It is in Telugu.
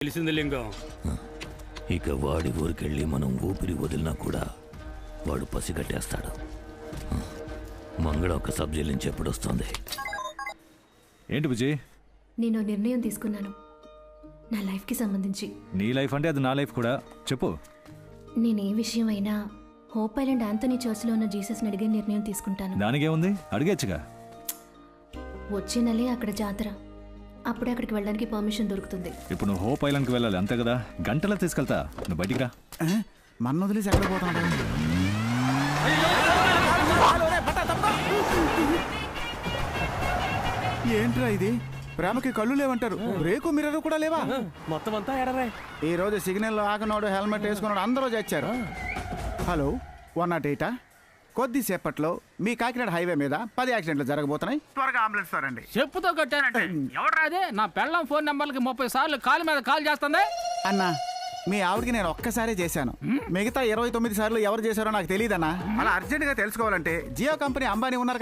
తెలిసింది లింగం. ఇక వాడి ఊరికెళ్ళి మనం ఊపిరి వదిలినా కూడా వాడు పసిగట్టేస్తాడు. మంగళ ఒక సబ్జెక్ట్ నుంచి ఎప్పుడు వస్తుంది? ఏంటి విజయ్? నేను నిర్ణయం తీసుకున్నాను నా లైఫ్కి సంబంధించి. నీ లైఫ్ అంటే అది నా లైఫ్ కూడా. చెప్పు. నేను ఏ విషయం అయినా హోప్ ఐలాండ్ ఆంథనీ చర్చ్లో ఉన్న జీసస్ని అడిగే నిర్ణయం తీసుకుంటాను. దానికేముంది, అడిగేచ్చుగా. వచ్చే నెలే అక్కడ జాతర, అప్పుడే అక్కడికి వెళ్ళడానికి పర్మిషన్ దొరుకుతుంది. ఇప్పుడు నువ్వు హోప్ ఐలాండ్కి వెళ్ళాలి అంతే కదా? గంటలో తీసుకెళ్తా, నువ్వు బయటికి రా. మన వదిలేసి ఎక్కడ పోతాడు? ఏంట్రా ఇది? ప్రేమకి కళ్ళు లేవంటారు, బ్రేకు మిర్రర్ కూడా లేవా? మొత్తం అంతా ఎడరే. ఈ రోజు సిగ్నల్ ఆగనోడు, హెల్మెట్ వేసుకున్నాడు, అందరూ చచ్చారు. హలో 108? కొద్దిసేపట్లో మీ కాకినాడ హైవే మీద 10 యాక్సిడెంట్లు జరగబోతున్నాయి, త్వరగా అంబులెన్స్ రండి. చెప్పుతో కొట్టానంటే ఎవడ్రా అదే? నా పెళ్ళం ఫోన్ నెంబర్కి 30 సార్లు కాల్ మీద కాల్ చేస్తుంది. అన్నా, మీ ఆవిడకి నేను ఒక్కసారే చేశాను, మిగతా 29 సార్లు ఎవరు చేశారో నాకు తెలియదన్నా. అలా అర్జెంటుగా తెలుసుకోవాలంటే జియో కంపెనీ అంబానీ ఉన్నారు